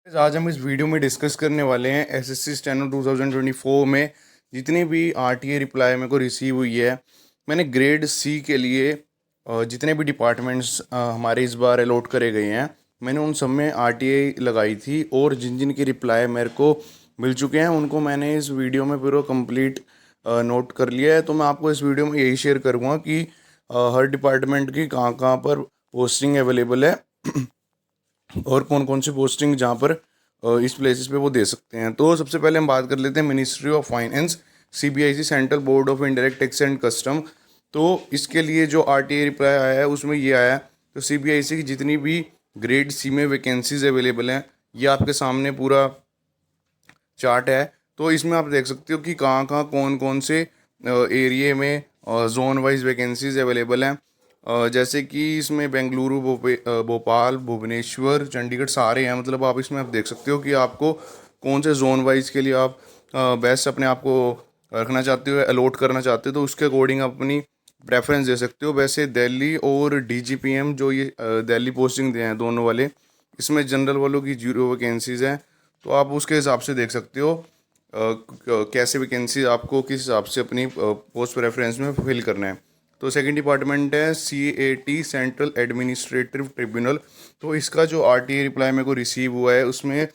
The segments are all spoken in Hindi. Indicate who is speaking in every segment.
Speaker 1: आज हम इस वीडियो में डिस्कस करने वाले हैं एसएससी स्टेनो 2024 में जितनी भी आरटीए रिप्लाई मेरे को रिसीव हुई है। मैंने ग्रेड सी के लिए जितने भी डिपार्टमेंट्स हमारे इस बार अलॉट करे गए हैं, मैंने उन सब में आरटीए लगाई थी और जिन जिन की रिप्लाई मेरे को मिल चुके हैं उनको मैंने इस वीडियो में पूरा कंप्लीट नोट कर लिया है। तो मैं आपको इस वीडियो में यही शेयर करूँगा कि हर डिपार्टमेंट की कहाँ कहाँ पर पोस्टिंग अवेलेबल है और कौन कौन सी पोस्टिंग जहाँ पर इस प्लेसेस पे वो दे सकते हैं। तो सबसे पहले हम बात कर लेते हैं ministry of finance, CBIC, central board of indirect tax and custom. तो इसके लिए जो आरटीए रिप्लाई आया है उसमें ये आया है, तो सीबीआईसी की जितनी भी ग्रेड सी में वैकेंसीज अवेलेबल हैं ये आपके सामने पूरा चार्ट है। तो इसमें आप देख सकते हो कि कहाँ कहाँ कौन कौन से एरिए में जोन वाइज वैकेंसीज अवेलेबल हैं। जैसे कि इसमें बेंगलुरु, भोपाल, भुवनेश्वर, चंडीगढ़ सारे हैं। मतलब आप इसमें आप देख सकते हो कि आपको कौन से जोन वाइज के लिए आप बेस्ट अपने आप को रखना चाहते हो, अलॉट करना चाहते हो, तो उसके अकॉर्डिंग आप अपनी प्रेफरेंस दे सकते हो। वैसे दिल्ली और डीजीपीएम जो ये दिल्ली पोस्टिंग दे हैं दोनों वाले, इसमें जनरल वालों की 0 वैकेंसीज़ हैं। तो आप उसके हिसाब से देख सकते हो कैसे वैकेंसी आपको किस हिसाब से अपनी पोस्ट प्रेफरेंस में फिल करना है। तो सेकंड डिपार्टमेंट है सीएटी, सेंट्रल एडमिनिस्ट्रेटिव ट्रिब्यूनल। तो इसका जो आरटीए रिप्लाई मेरे को रिसीव हुआ है उसमें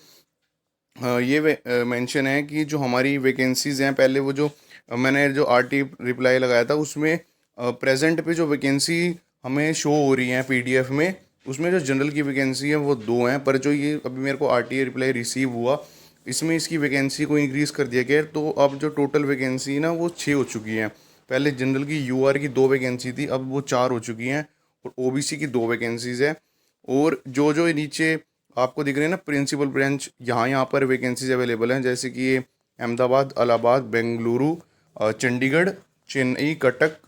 Speaker 1: ये मेंशन है कि जो हमारी वैकेंसीज़ हैं, पहले वो जो मैंने जो आरटीए रिप्लाई लगाया था उसमें प्रेजेंट पे जो वैकेंसी हमें शो हो रही है पीडीएफ में, उसमें जो जनरल की वैकेंसी है वो 2 हैं। पर जो ये अभी मेरे को आरटीए रिप्लाई रिसीव हुआ इसमें इसकी वैकेंसी को इंक्रीज़ कर दिया गया है। तो अब जो टोटल वैकेंसी ना वो 6 हो चुकी हैं। पहले जनरल की यूआर की 2 वैकेंसी थी, अब वो 4 हो चुकी हैं। और ओबीसी की 2 वैकेंसीज़ है। और जो जो नीचे आपको दिख रहे हैं ना प्रिंसिपल ब्रांच, यहाँ पर वैकेंसीज अवेलेबल हैं। जैसे कि ये अहमदाबाद, इलाहाबाद, बेंगलुरु, चंडीगढ़, चेन्नई, कटक,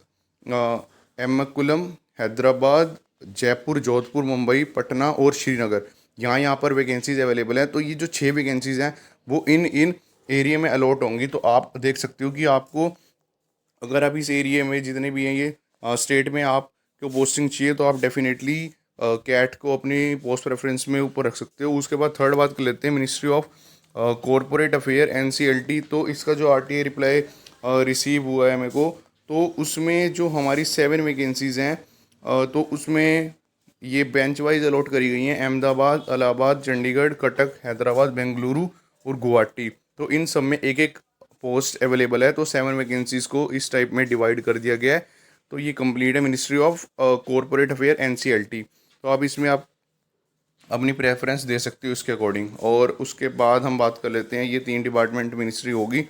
Speaker 1: एर्नाकुलम, हैदराबाद, जयपुर, जोधपुर, मुंबई, पटना और श्रीनगर, यहाँ पर वैकेंसीज अवेलेबल हैं। तो ये जो 6 वैकेंसीज हैं वो इन इन एरिया में अलॉट होंगी। तो आप देख सकते हो कि आपको अगर आप इस एरिया में जितने भी हैं ये स्टेट में आपको पोस्टिंग चाहिए तो आप डेफिनेटली कैट को अपनी पोस्ट प्रेफरेंस में ऊपर रख सकते हो। उसके बाद थर्ड बात कर लेते हैं ministry of corporate affair, NCLT. तो इसका जो आरटीए रिप्लाई रिसीव हुआ है मेरे को, तो उसमें जो हमारी 7 वैकेंसीज़ हैं तो उसमें ये बेंच वाइज अलॉट करी गई हैं। अहमदाबाद, इलाहाबाद, चंडीगढ़, कटक, हैदराबाद, बेंगलुरु और गुवाहाटी। तो इन सब में एक एक पोस्ट अवेलेबल है। तो 7 वैकेंसीज़ को इस टाइप में डिवाइड कर दिया गया है। तो ये कंप्लीट है ministry of corporate affair, NCLT. तो आप इसमें आप अपनी प्रेफरेंस दे सकते हो इसके अकॉर्डिंग। और उसके बाद हम बात कर लेते हैं, ये 3 डिपार्टमेंट मिनिस्ट्री होगी।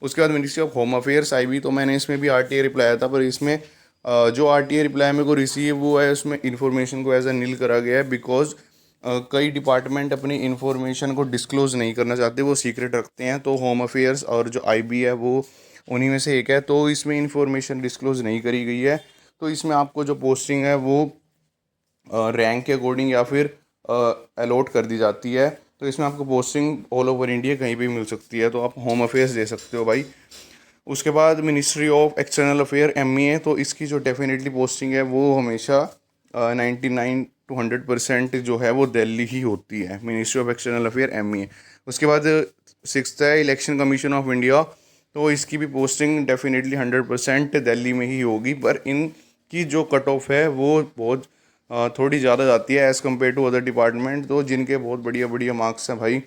Speaker 1: उसके बाद ministry of home affairs IB. तो मैंने इसमें भी आरटीए रिप्लाई आया था, पर इसमें जो आरटीए रिप्लाई मेरे को रिसीव हुआ है उसमें इन्फॉर्मेशन को एज अ नील करा गया है। बिकॉज कई डिपार्टमेंट अपनी इन्फॉर्मेशन को डिस्क्लोज़ नहीं करना चाहते, वो सीक्रेट रखते हैं। तो होम अफेयर्स और जो आईबी है वो उन्हीं में से एक है। तो इसमें इन्फॉर्मेशन डिस्क्लोज़ नहीं करी गई है। तो इसमें आपको जो पोस्टिंग है वो रैंक के अकॉर्डिंग या फिर अलॉट कर दी जाती है। तो इसमें आपको पोस्टिंग ऑल ओवर इंडिया कहीं भी मिल सकती है। तो आप होम अफेयर्स दे सकते हो भाई। उसके बाद ministry of external affair, MEA. तो इसकी जो डेफिनेटली पोस्टिंग है वो हमेशा 99 to 100% जो है वो दिल्ली ही होती है, ministry of external affair, MEA. उसके बाद 6th है इलेक्शन कमीशन ऑफ इंडिया। तो इसकी भी पोस्टिंग डेफिनेटली 100% दिल्ली में ही होगी। पर इनकी जो कट ऑफ है वो बहुत थोड़ी ज़्यादा जाती है as compare to other department. तो जिनके बहुत बढ़िया बढ़िया मार्क्स हैं भाई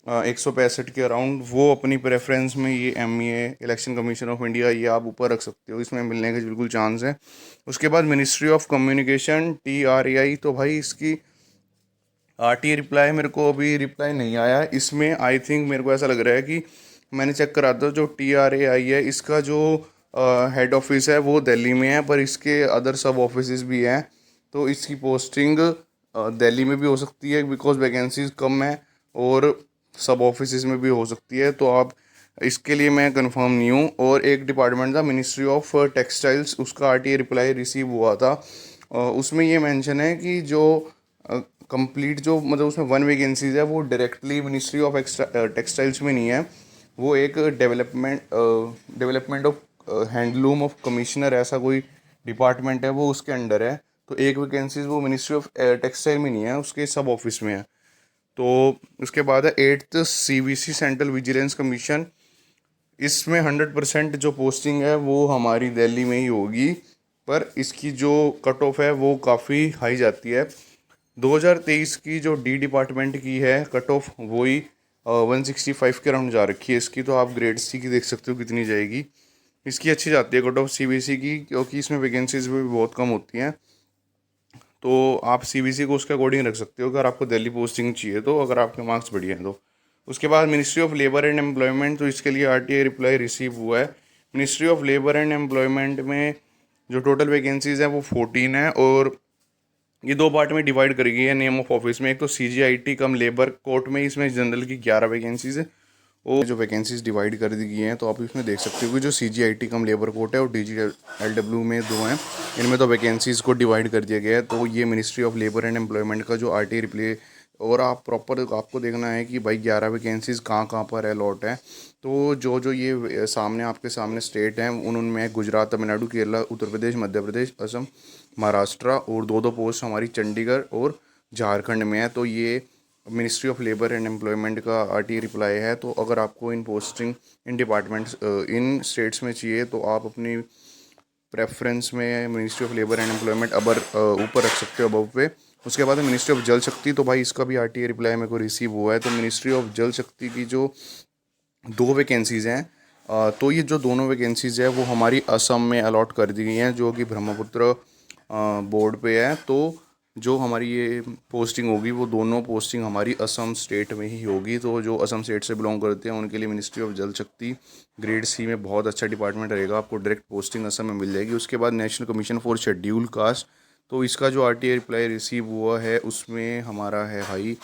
Speaker 1: 165 के अराउंड, वो अपनी प्रेफरेंस में ये MEA, election commission of India, ये आप ऊपर रख सकते हो। इसमें मिलने के बिल्कुल चांस है। उसके बाद मिनिस्ट्री ऑफ कम्युनिकेशन, टीआरएआई। तो भाई इसकी आरटीए रिप्लाई मेरे को अभी रिप्लाई नहीं आया इसमें। आई थिंक मेरे को ऐसा लग रहा है कि मैंने चेक करा था, जो टीआरएआई है इसका जो हेड ऑफिस है वो दिल्ली में है, पर इसके अदर सब ऑफिस भी हैं। तो इसकी पोस्टिंग दिल्ली में भी हो सकती है बिकॉज वैकेंसीज कम है, और सब ऑफिस में भी हो सकती है। तो आप इसके लिए मैं कंफर्म नहीं हूँ। और एक डिपार्टमेंट था मिनिस्ट्री ऑफ टेक्सटाइल्स, उसका आरटीए रिप्लाई रिसीव हुआ था। उसमें ये मेंशन है कि जो कंप्लीट जो मतलब उसमें 1 वैकेंसीज है वो डायरेक्टली मिनिस्ट्री ऑफ टेक्सटाइल्स में नहीं है। वो एक development of handloom of commissioner, ऐसा कोई डिपार्टमेंट है वो उसके अंडर है। तो एक वैकेंसीज वो मिनिस्ट्री ऑफ टेक्सटाइल में नहीं है, उसके सब ऑफिस में है। तो उसके बाद है 8th CVC central vigilance commission. इसमें 100% जो पोस्टिंग है वो हमारी दिल्ली में ही होगी, पर इसकी जो कट ऑफ है वो काफ़ी हाई जाती है। 2023 की जो डी डिपार्टमेंट की है कट ऑफ वही 165 के राउंड जा रखी है इसकी। तो आप ग्रेड सी की देख सकते हो कितनी जाएगी। इसकी अच्छी जाती है कट ऑफ CBSE की, क्योंकि इसमें वैकेंसीज भी बहुत कम होती हैं। तो आप CBSE को उसके अकॉर्डिंग रख सकते हो अगर आपको दिल्ली पोस्टिंग चाहिए तो, अगर आपके मार्क्स बढ़िया हैं तो। उसके बाद ministry of labour and employment, तो इसके लिए RTI रिप्लाई रिसीव हुआ है। Ministry of labour and employment में जो टोटल वैकेंसीज हैं वो 14 है, और ये दो पार्ट में डिवाइड करी गई है नेम ऑफ ऑफिस में। एक तो CGIT कम लेबर कोर्ट में, इसमें जनरल की 11 वैकेंसीज है। और जो वैकेंसीज डिवाइड कर दी गई हैं तो आप इसमें देख सकते हो कि जो CGIT कम लेबर कोर्ट है और DGLW में 2 हैं, इनमें तो वैकेंसीज को डिवाइड कर दिया गया है। तो ये ministry of labour and employment का जो RTI रिप्ले, और आप प्रॉपर आपको देखना है कि भाई 11 वैकेंसीज कहाँ कहाँ पर अलॉट है। तो जो जो ये सामने आपके सामने स्टेट हैं उनमें गुजरात, तमिलनाडु, केरला, उत्तर प्रदेश, मध्य प्रदेश, असम, महाराष्ट्र, और दो दो पोस्ट हमारी चंडीगढ़ और झारखंड में है। तो ये ministry of labour and employment का RTI रिप्लाई है। तो अगर आपको इन posting in departments in states में चाहिए तो आप अपनी प्रेफरेंस में ministry of labour and employment ऊपर रख सकते हो अबव पे। उसके बाद मिनिस्ट्री ऑफ जल शक्ति, तो भाई इसका भी RTI रिप्लाई मेरे को रिसीव हुआ है। तो मिनिस्ट्री ऑफ जल शक्ति की जो 2 वैकेंसीज़ हैं, तो ये जो दोनों वैकेंसीज़ है वो हमारी असम में अलॉट कर दी गई हैं, जो कि ब्रह्मपुत्र बोर्ड पे है। तो जो हमारी ये पोस्टिंग होगी वो दोनों पोस्टिंग हमारी असम स्टेट में ही होगी। तो जो असम स्टेट से बिलोंग करते हैं उनके लिए मिनिस्ट्री ऑफ जल शक्ति ग्रेड सी में बहुत अच्छा डिपार्टमेंट रहेगा, आपको डायरेक्ट पोस्टिंग असम में मिल जाएगी। उसके बाद national commission for schedule caste, तो इसका जो RTI रिप्लाई रिसीव हुआ है उसमें हमारा है भाई,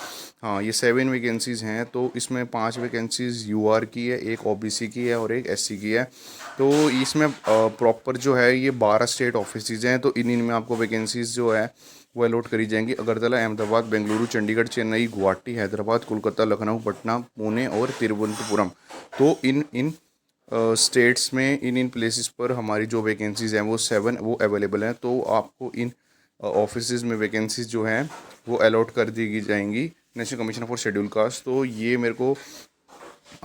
Speaker 1: हाँ ये 7 वैकेंसीज़ हैं। तो इसमें 5 वैकेंसीज़ UR की है, एक OBC की है और एक SC की है। तो इसमें प्रॉपर जो है ये 12 स्टेट ऑफिसेज हैं। तो इनमें आपको वैकेंसीज़ जो है वो अलॉट करी जाएंगी। अगरतला, अहमदाबाद, बेंगलुरु, चंडीगढ़, चेन्नई, गुवाहाटी, हैदराबाद, कोलकाता, लखनऊ, पटना, पुणे और तिरुवनंतपुरम। तो इन इन स्टेट्स में इन प्लेसेस पर हमारी जो वैकेंसीज़ हैं वो 7 वो अवेलेबल हैं। तो आपको इन ऑफिसेज में वैकेंसीज जो हैं वो अलॉट कर दी जाएंगी national commission for schedule caste. तो ये मेरे को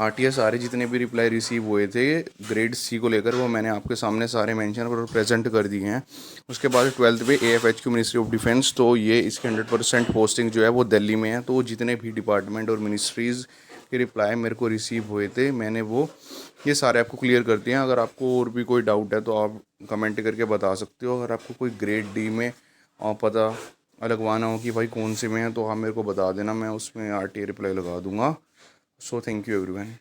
Speaker 1: RTI सारे जितने भी रिप्लाई रिसीव हुए थे ग्रेड सी को लेकर वो मैंने आपके सामने सारे मेंशन और प्रेजेंट कर दिए हैं। उसके बाद 12th पे AFHQ मिनिस्ट्री ऑफ डिफेंस, तो ये इसके 100% पोस्टिंग जो है वो दिल्ली में है। तो जितने भी डिपार्टमेंट और मिनिस्ट्रीज़ के रिप्लाई मेरे को रिसीव हुए थे मैंने वो ये सारे आपको क्लियर कर दिए हैं। अगर आपको और भी कोई डाउट है तो आप कमेंट करके बता सकते हो। अगर आपको कोई ग्रेड डी में पता लगवाना हो कि भाई कौन से में है तो आप मेरे को बता देना, मैं उसमें RTI रिप्लाई लगा दूंगा। So thank you everyone.